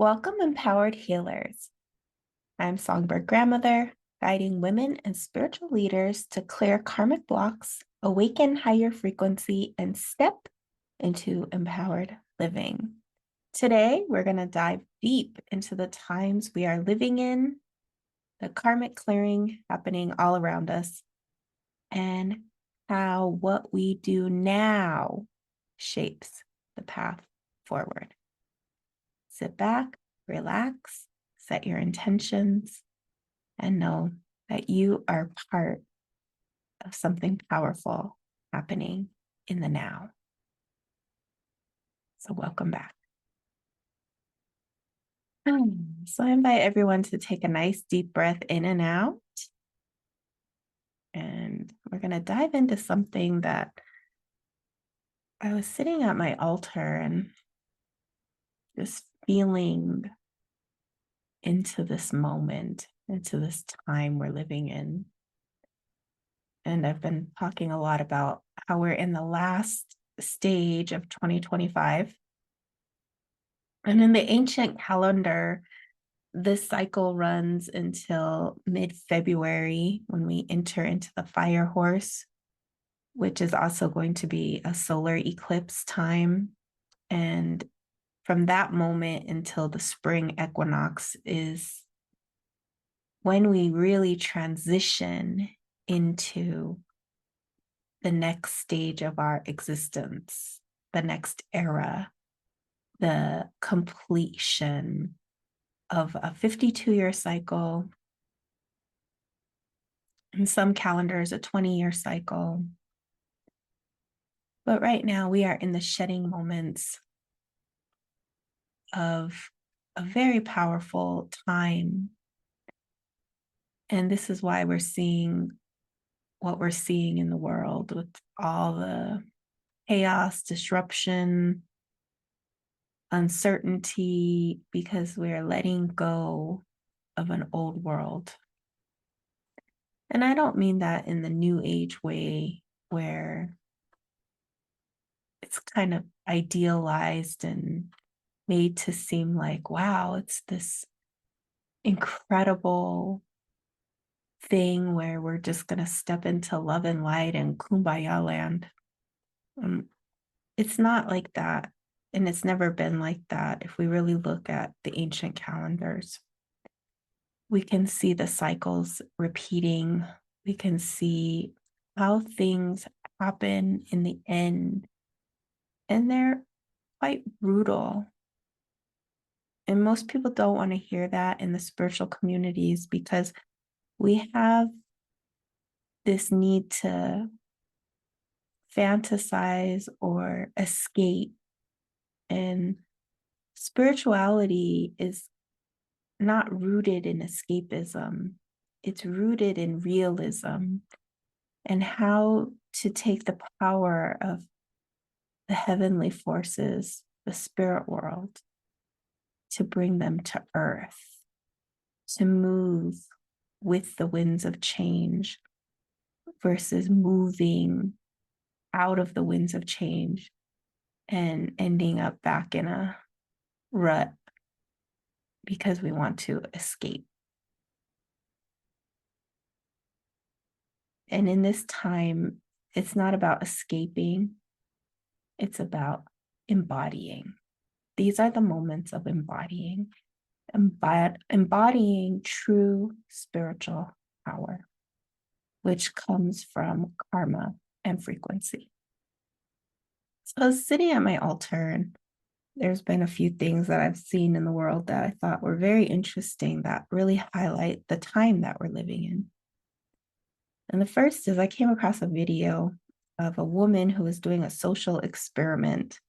Welcome, empowered healers. I'm Songbird Grandmother, guiding women and spiritual leaders to clear karmic blocks, awaken higher frequency, and step into empowered living. Today, we're going to dive deep into the times we are living in, the karmic clearing happening all around us, and how what we do now shapes the path forward. Sit back, relax, set your intentions, and know that you are part of something powerful happening in the now. So welcome back. So I invite everyone to take a nice deep breath in and out. And we're going to dive into something that I was sitting at my altar and just feeling into this moment, into this time we're living in. And I've been talking a lot about how we're in the last stage of 2025. And in the ancient calendar, this cycle runs until mid-February when we enter into the fire horse, which is also going to be a solar eclipse time. And from that moment until the spring equinox is when we really transition into the next stage of our existence, the next era, the completion of a 52-year cycle. In some calendars, a 20-year cycle. But right now, we are in the shedding moments of a very powerful time. And this is why we're seeing what we're seeing in the world with all the chaos, disruption, uncertainty, because we're letting go of an old world. And I don't mean that in the new age way where it's kind of idealized and made to seem like, wow, it's this incredible thing where we're just going to step into love and light and kumbaya land. It's not like that. And it's never been like that. If we really look at the ancient calendars, we can see the cycles repeating. We can see how things happen in the end. And they're quite brutal. And most people don't want to hear that in the spiritual communities because we have this need to fantasize or escape. And spirituality is not rooted in escapism. It's rooted in realism and how to take the power of the heavenly forces, the spirit world, to bring them to earth, to move with the winds of change versus moving out of the winds of change and ending up back in a rut because we want to escape. And in this time, it's not about escaping, it's about embodying. These are the moments of embodying true spiritual power, which comes from karma and frequency. So I was sitting at my altar, and there's been a few things that I've seen in the world that I thought were very interesting that really highlight the time that we're living in. And the first is I came across a video of a woman who was doing a social experiment.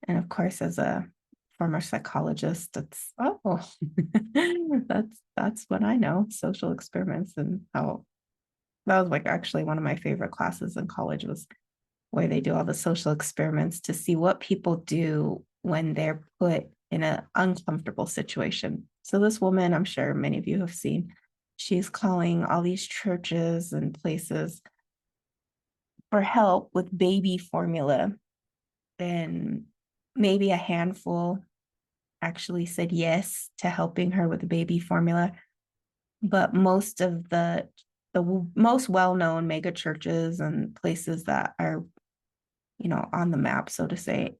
And of course, as a former psychologist, that's what I know, social experiments, and how that was like actually one of my favorite classes in college was where they do all the social experiments to see what people do when they're put in an uncomfortable situation. So this woman, I'm sure many of you have seen, she's calling all these churches and places for help with baby formula, and maybe a handful actually said yes to helping her with the baby formula. But most of the most well-known mega churches and places that are, on the map, so to say,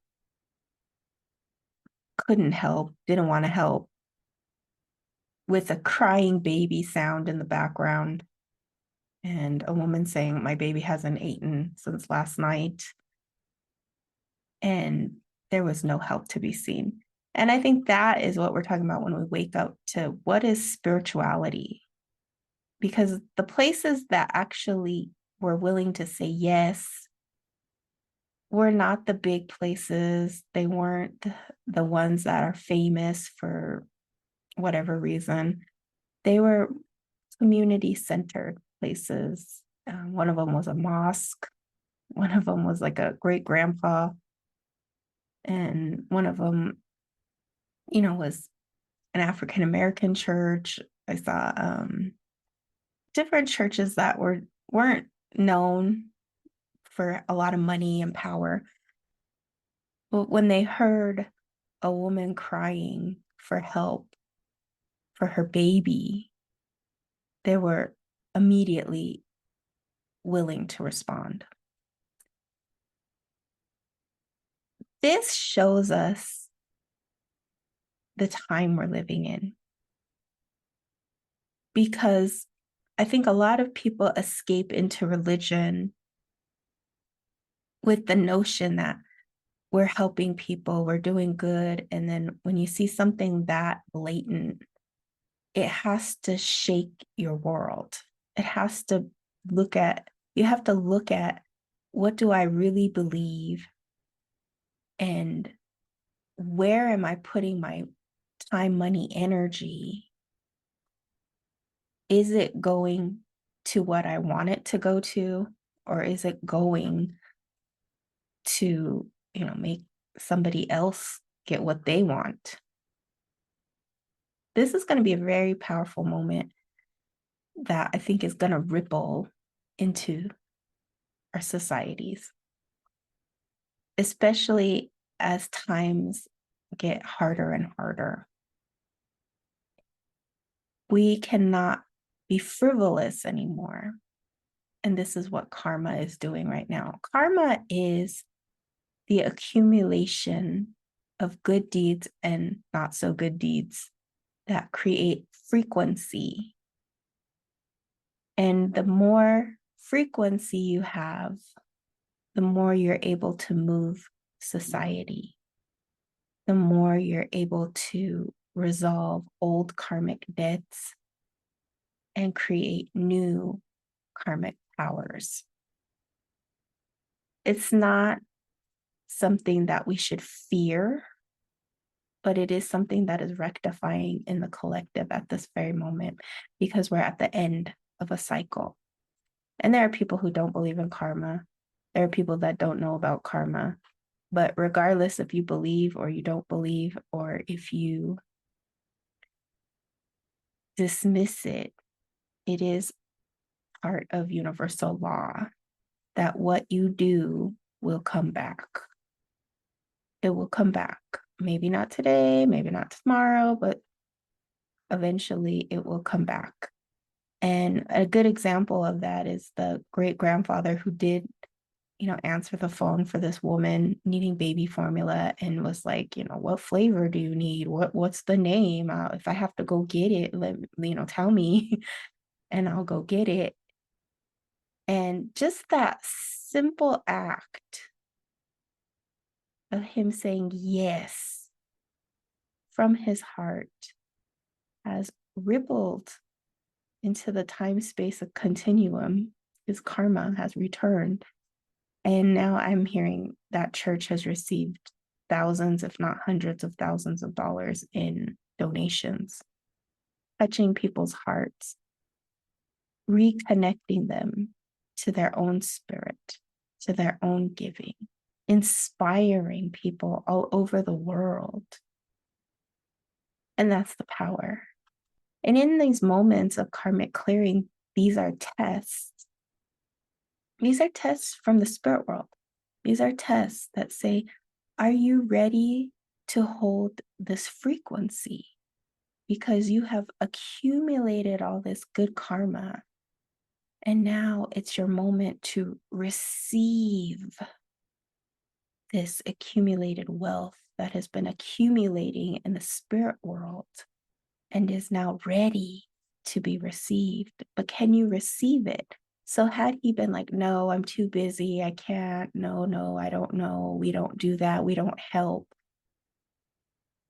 couldn't help, didn't want to help, with a crying baby sound in the background and a woman saying, "My baby hasn't eaten since last night." And there was no help to be seen. And I think that is what we're talking about when we wake up to what is spirituality. Because the places that actually were willing to say yes were not the big places. They weren't the ones that are famous for whatever reason. They were community-centered places. One of them was a mosque. One of them was like a great grandpa. And one of them, was an African American church. I saw different churches that weren't known for a lot of money and power. But when they heard a woman crying for help for her baby, they were immediately willing to respond. This shows us the time we're living in, because I think a lot of people escape into religion with the notion that we're helping people, we're doing good. And then when you see something that blatant, it has to shake your world. It has to you have to look at, what do I really believe? And where am I putting my time, money, energy? Is it going to what I want it to go to? Or is it going to, make somebody else get what they want? This is going to be a very powerful moment that I think is going to ripple into our societies, especially as times get harder and harder. We cannot be frivolous anymore. And this is what karma is doing right now. Karma is the accumulation of good deeds and not so good deeds that create frequency. And the more frequency you have, the more you're able to move society, the more you're able to resolve old karmic debts and create new karmic powers. It's not something that we should fear, but it is something that is rectifying in the collective at this very moment, because we're at the end of a cycle. And there are people who don't believe in karma. There are people that don't know about karma. But regardless if you believe or you don't believe, or if you dismiss it, it is part of universal law that what you do will come back. It will come back. Maybe not today, maybe not tomorrow, but eventually it will come back. And a good example of that is the great grandfather who did, answer the phone for this woman needing baby formula and was like, what flavor do you need? What's the name? If I have to go get it, tell me and I'll go get it. And just that simple act of him saying yes from his heart has rippled into the time space of continuum. His karma has returned. And now I'm hearing that church has received thousands, if not hundreds of thousands of dollars in donations, touching people's hearts, reconnecting them to their own spirit, to their own giving, inspiring people all over the world. And that's the power. And in these moments of karmic clearing, these are tests. These are tests from the spirit world. These are tests that say, are you ready to hold this frequency because you have accumulated all this good karma. And now it's your moment to receive this accumulated wealth that has been accumulating in the spirit world and is now ready to be received. But can you receive it? So had he been like, no, I'm too busy, I can't, no, I don't know, we don't do that, we don't help,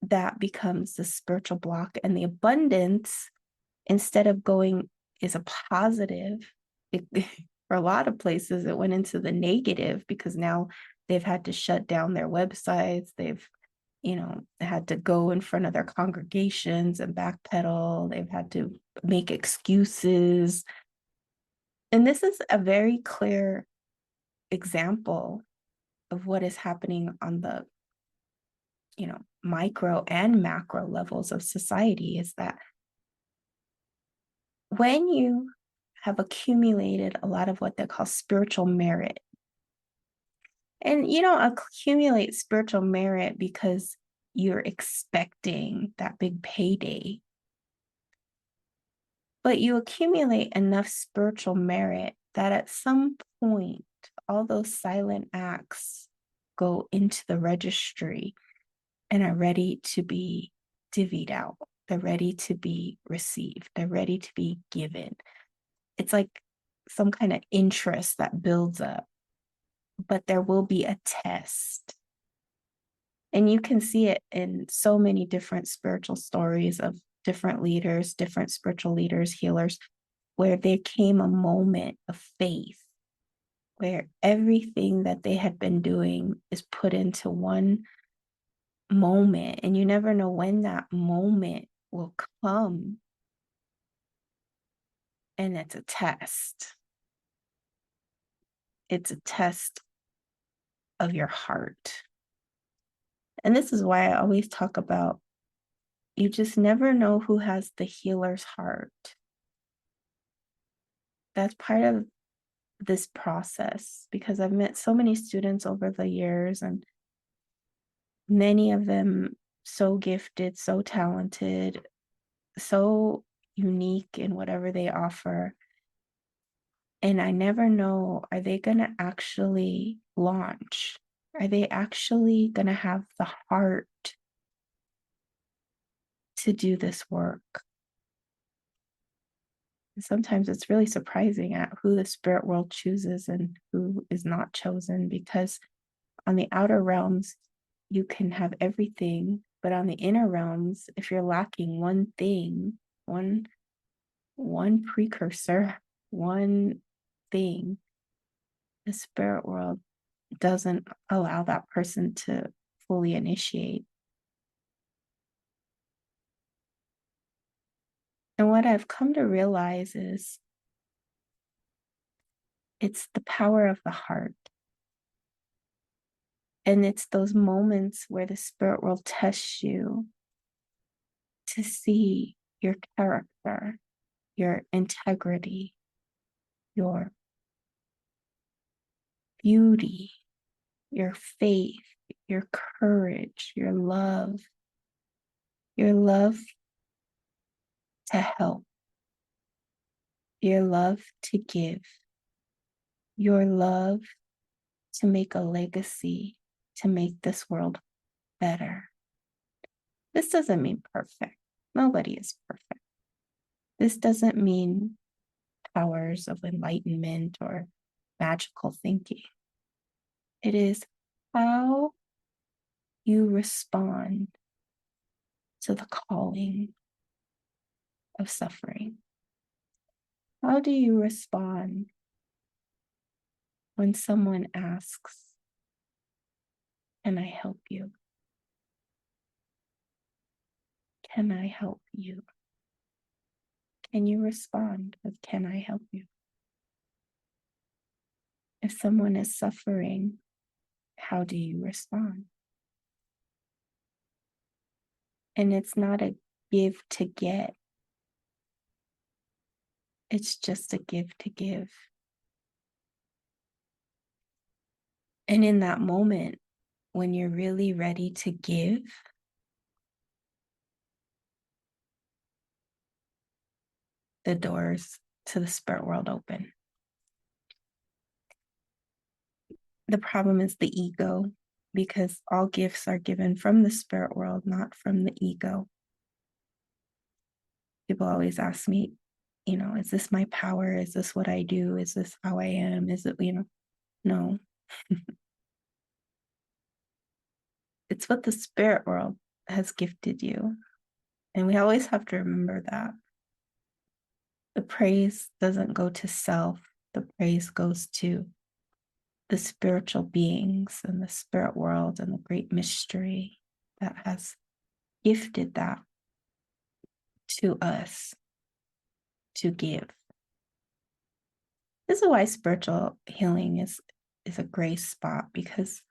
that becomes the spiritual block. And the abundance, instead of going, is a positive. For a lot of places, it went into the negative because now they've had to shut down their websites. They've, had to go in front of their congregations and backpedal. They've had to make excuses. And this is a very clear example of what is happening on the, micro and macro levels of society, is that when you have accumulated a lot of what they call spiritual merit, and you don't accumulate spiritual merit because you're expecting that big payday, but you accumulate enough spiritual merit that at some point, all those silent acts go into the registry and are ready to be divvied out. They're ready to be received. They're ready to be given. It's like some kind of interest that builds up, but there will be a test. And you can see it in so many different spiritual stories of different leaders, different spiritual leaders, healers, where there came a moment of faith where everything that they had been doing is put into one moment. And you never know when that moment will come. And it's a test. It's a test of your heart. And this is why I always talk about, you just never know who has the healer's heart. That's part of this process, because I've met so many students over the years, and many of them so gifted, so talented, so unique in whatever they offer. And I never know, are they going to actually launch? Are they actually going to have the heart to do this work? Sometimes it's really surprising at who the spirit world chooses and who is not chosen, because on the outer realms, you can have everything, but on the inner realms, if you're lacking one thing, one precursor, one thing, the spirit world doesn't allow that person to fully initiate. And what I've come to realize is it's the power of the heart. And it's those moments where the spirit world tests you to see your character, your integrity, your beauty, your faith, your courage, your love to help, your love to give, your love to make a legacy, to make this world better. This doesn't mean perfect. Nobody is perfect. This doesn't mean powers of enlightenment or magical thinking. It is how you respond to the calling of suffering. How do you respond when someone asks, can I help you? Can I help you? Can you respond with, can I help you? If someone is suffering, how do you respond? And it's not a give to get. It's just a give to give. And in that moment, when you're really ready to give, the doors to the spirit world open. The problem is the ego, because all gifts are given from the spirit world, not from the ego. People always ask me, is this my power? Is this what I do? Is this how I am? Is it, no. It's what the spirit world has gifted you. And we always have to remember that. The praise doesn't go to self, the praise goes to the spiritual beings and the spirit world and the great mystery that has gifted that to us to give. This is why spiritual healing is a gray spot, because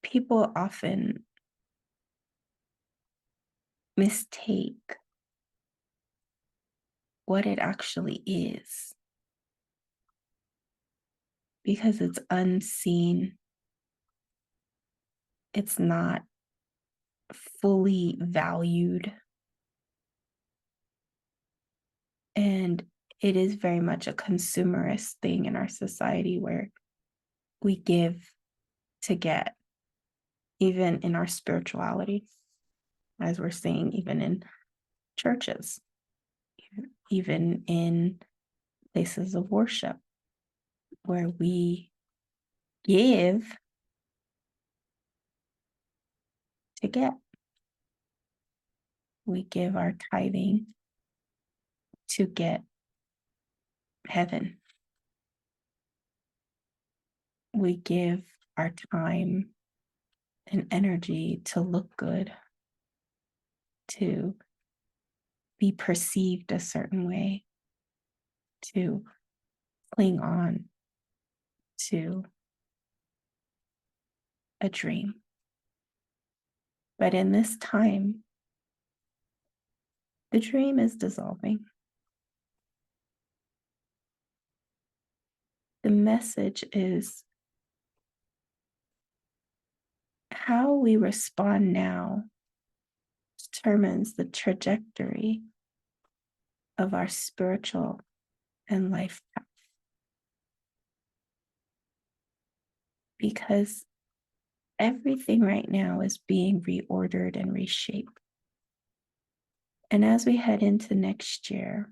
people often mistake what it actually is, because it's unseen. It's not fully valued. And it is very much a consumerist thing in our society, where we give to get, even in our spirituality, as we're seeing, even in churches, even in places of worship, where we give to get. We give our tithing to get heaven. We give our time and energy to look good, to be perceived a certain way, to cling on to a dream. But in this time, the dream is dissolving. The message is how we respond now determines the trajectory of our spiritual and life path. Because everything right now is being reordered and reshaped. And as we head into next year,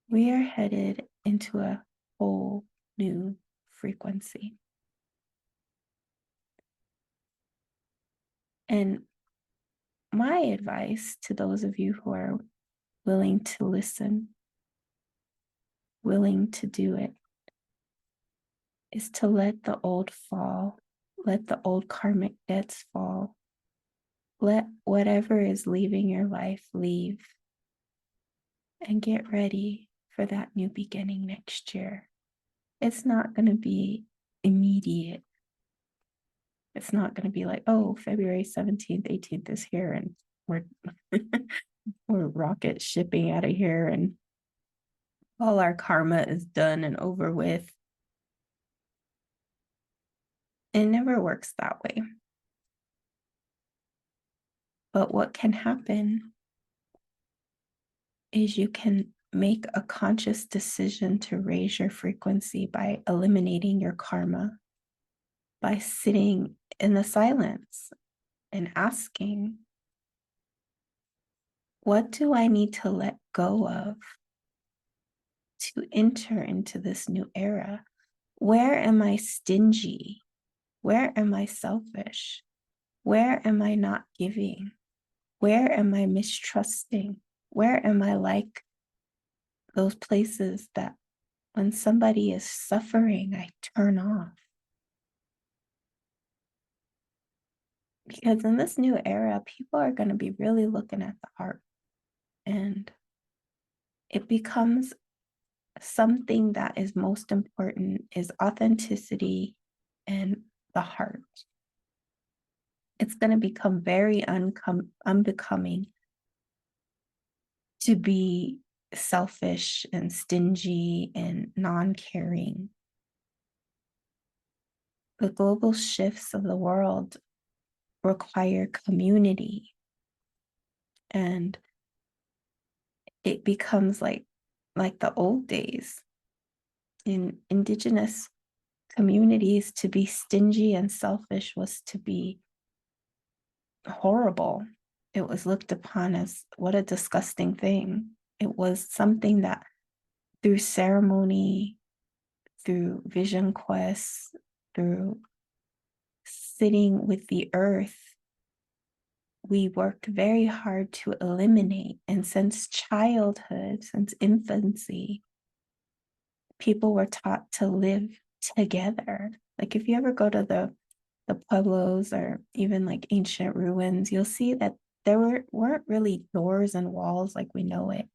we are headed into a whole new frequency. And my advice to those of you who are willing to listen, willing to do it, is to let the old fall, let the old karmic debts fall, let whatever is leaving your life leave, and get ready for that new beginning next year. It's not going to be immediate. It's not going to be like, oh, February 17th, 18th is here, and we're we're rocket shipping out of here, and all our karma is done and over with. It never works that way. But what can happen is you can make a conscious decision to raise your frequency by eliminating your karma, by sitting in the silence and asking, what do I need to let go of to enter into this new era? Where am I stingy? Where am I selfish? Where am I not giving? Where am I mistrusting? Where am I like those places that when somebody is suffering, I turn off? Because in this new era, people are going to be really looking at the heart, and it becomes something that is most important is authenticity and the heart. It's going to become very unbecoming to be selfish and stingy and non-caring. the global shifts of the world require community, and it becomes like the old days in indigenous communities. To be stingy and selfish was to be horrible. It was looked upon as what a disgusting thing. It was something that through ceremony, through vision quests, through sitting with the earth, we worked very hard to eliminate. And since childhood, since infancy, people were taught to live together. Like if you ever go to the pueblos or even like ancient ruins, you'll see that weren't really doors and walls like we know it.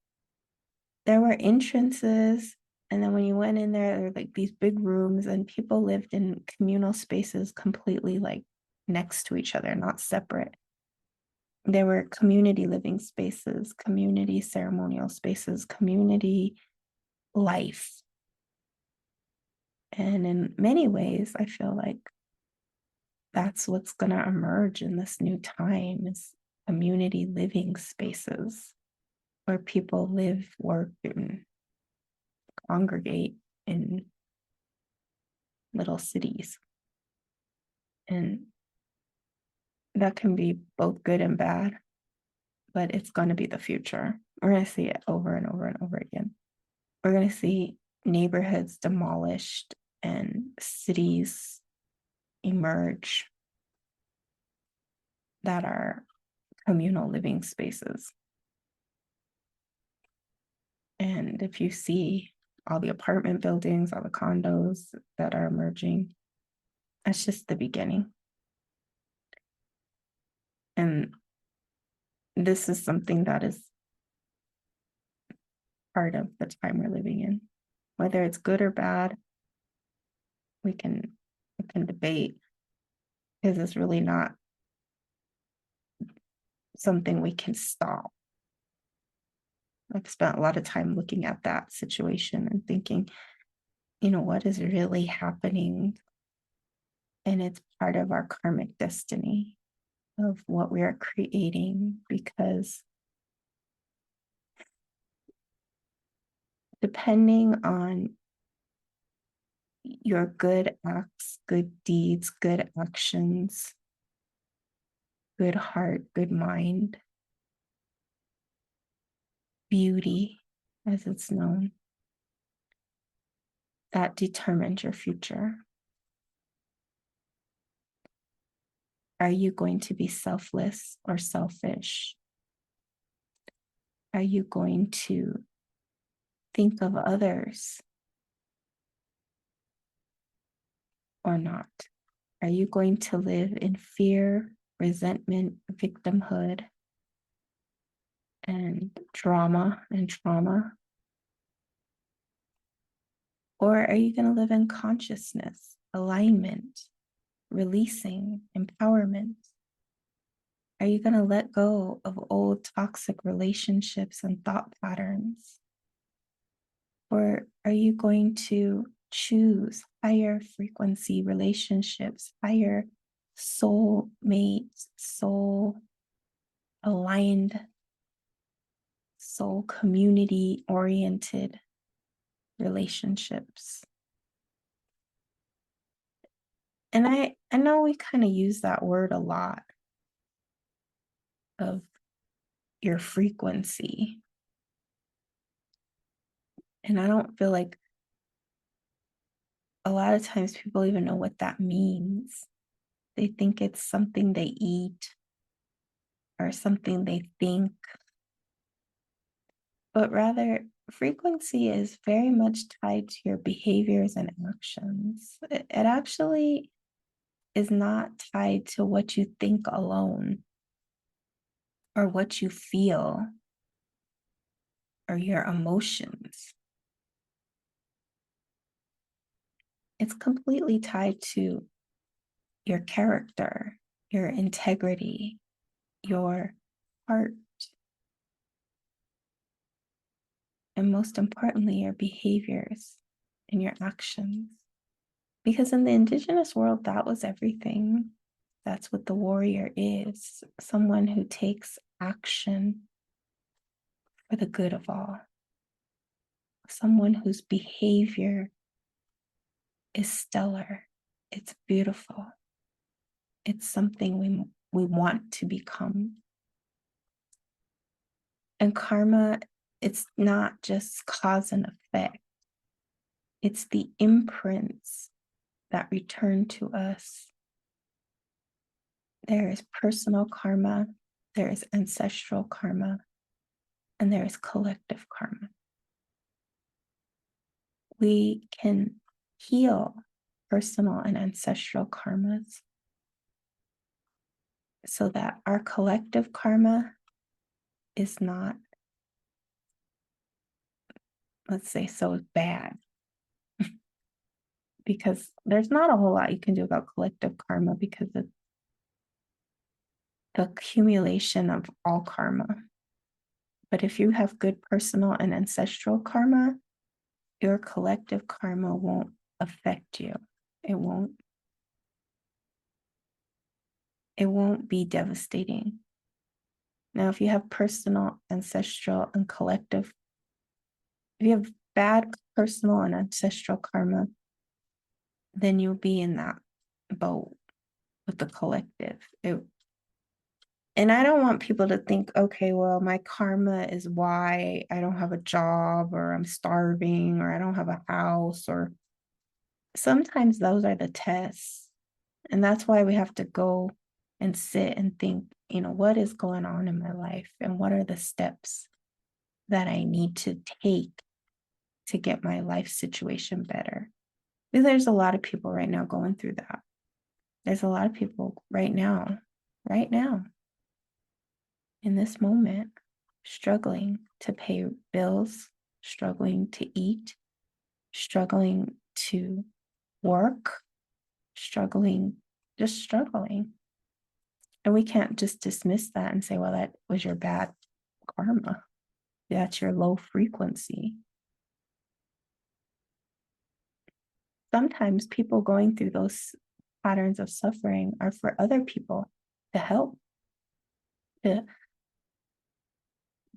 There were entrances, and then when you went in there were like these big rooms, and people lived in communal spaces completely like next to each other, not separate. There were community living spaces, community ceremonial spaces, community life. And in many ways, I feel like that's what's going to emerge in this new time is community living spaces where people live, work, and congregate in little cities. And that can be both good and bad, but it's going to be the future. We're going to see it over and over and over again. We're going to see neighborhoods demolished and cities emerge that are communal living spaces. And if you see all the apartment buildings, all the condos that are emerging, that's just the beginning. And this is something that is part of the time we're living in. Whether it's good or bad, we can debate, because it's really not something we can stop. I've spent a lot of time looking at that situation and thinking, what is really happening? And it's part of our karmic destiny of what we are creating, because depending on your good acts, good deeds, good actions, good heart, good mind, beauty, as it's known, that determines your future. Are you going to be selfless or selfish? Are you going to think of others or not? Are you going to live in fear, resentment, victimhood, and drama and trauma? Or are you going to live in consciousness, alignment, releasing, empowerment? Are you going to let go of old toxic relationships and thought patterns? Or are you going to choose higher frequency relationships, higher soul mates, soul aligned, soul community oriented relationships? And I know we kind of use that word a lot, of your frequency. And I don't feel like a lot of times people even know what that means. They think it's something they eat or something they think, but rather frequency is very much tied to your behaviors and actions. It actually is not tied to what you think alone or what you feel or your emotions. It's completely tied to your character, your integrity, your heart, and most importantly, your behaviors and your actions. Because in the indigenous world, that was everything. That's what the warrior is, someone who takes action for the good of all, someone whose behavior is stellar, it's beautiful, it's something we want to become. And karma, it's not just cause and effect, it's the imprints that return to us. There is personal karma, there is ancestral karma, and there is collective karma. We can heal personal and ancestral karmas so that our collective karma is not, let's say, so bad. Because there's not a whole lot you can do about collective karma because it's the accumulation of all karma. But if you have good personal and ancestral karma, your collective karma won't affect you. It won't be devastating. Now, if you have personal, ancestral, and collective, if you have bad personal and ancestral karma, then you'll be in that boat with the collective. And I don't want people to think, okay, well, my karma is why I don't have a job, or I'm starving, or I don't have a house, or sometimes those are the tests. And that's why we have to go and sit and think, what is going on in my life and what are the steps that I need to take to get my life situation better. Because there's a lot of people right now going through that. There's a lot of people right now, in this moment, struggling to pay bills, struggling to eat, struggling to work, just struggling. And we can't just dismiss that and say, well, that was your bad karma. That's your low frequency. Sometimes people going through those patterns of suffering are for other people to help, to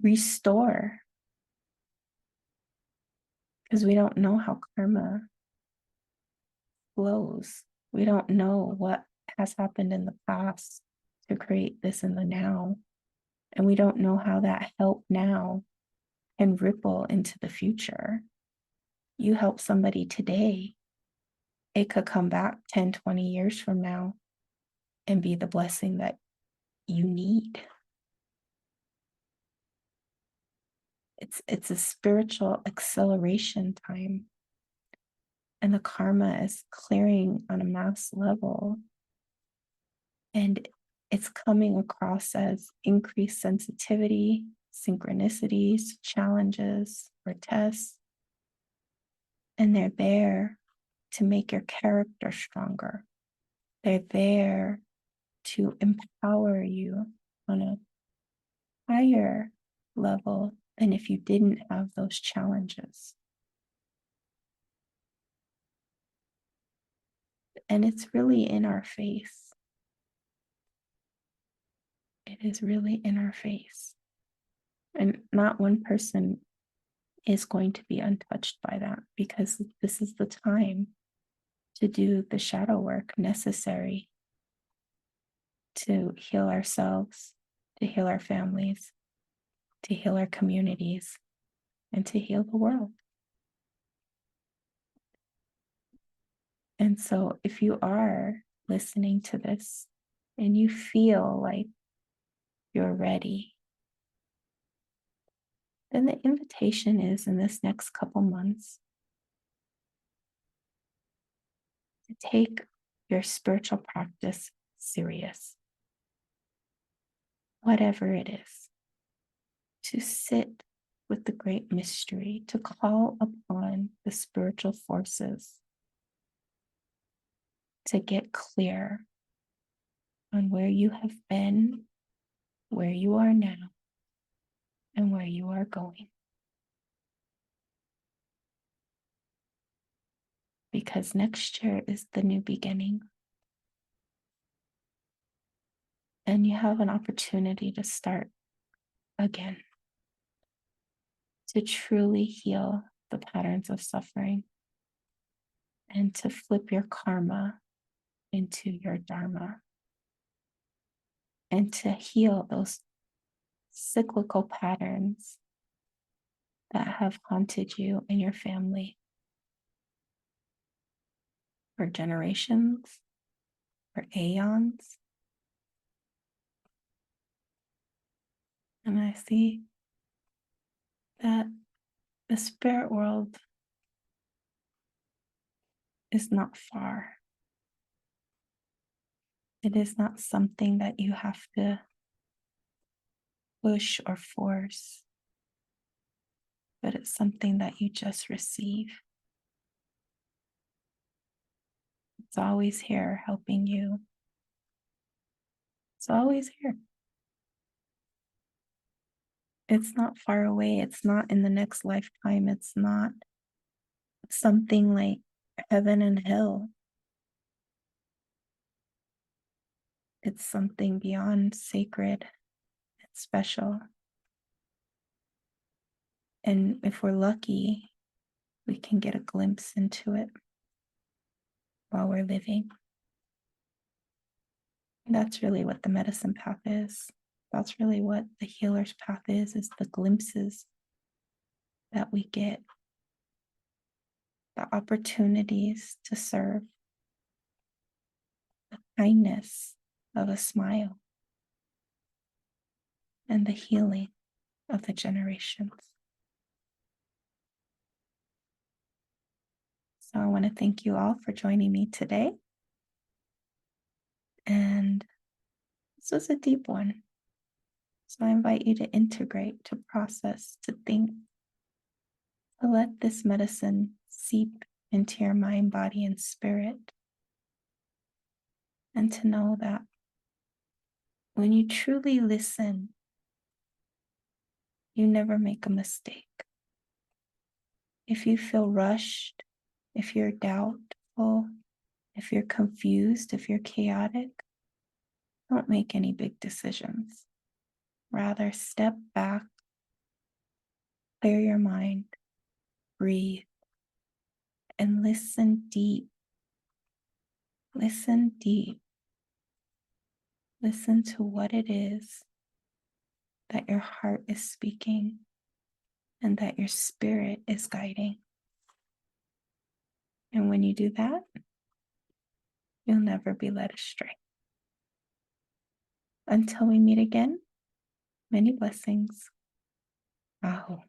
restore. Because we don't know how karma flows. We don't know what has happened in the past to create this in the now. And we don't know how that help now can ripple into the future. You help somebody today, it could come back 10, 20 years from now and be the blessing that you need. It's a spiritual acceleration time. And the karma is clearing on a mass level. And it's coming across as increased sensitivity, synchronicities, challenges, or tests. And they're there to make your character stronger. They're there to empower you on a higher level than if you didn't have those challenges. And it's really in our face. It is really in our face. And not one person is going to be untouched by that, because this is the time to do the shadow work necessary to heal ourselves, to heal our families, to heal our communities, and to heal the world. And so if you are listening to this and you feel like you're ready, then the invitation is, in this next couple months, to take your spiritual practice serious, whatever it is, to sit with the great mystery, to call upon the spiritual forces to get clear on where you have been, where you are now, and where you are going. because next year is the new beginning. And you have an opportunity to start again, to truly heal the patterns of suffering and to flip your karma into your dharma and to heal those cyclical patterns that have haunted you and your family for generations, for aeons. And I see that the spirit world is not far. It is not something that you have to push or force, but it's something that you just receive. It's always here helping you. It's always here. It's not far away. It's not in the next lifetime. It's not something like heaven and hell. It's something beyond sacred and special. And if we're lucky, we can get a glimpse into it while we're living. And that's really what the medicine path is. That's really what the healer's path is the glimpses that we get, the opportunities to serve, the kindness of a smile, and the healing of the generations. So I want to thank you all for joining me today. And this was a deep one. So I invite you to integrate, to process, to think, to let this medicine seep into your mind, body, and spirit. And to know that when you truly listen, you never make a mistake. If you feel rushed, if you're doubtful, if you're confused, if you're chaotic, don't make any big decisions. Rather, step back, clear your mind, breathe, and listen deep. Listen deep. Listen to what it is that your heart is speaking and that your spirit is guiding. And when you do that, you'll never be led astray. Until we meet again, many blessings. Aho.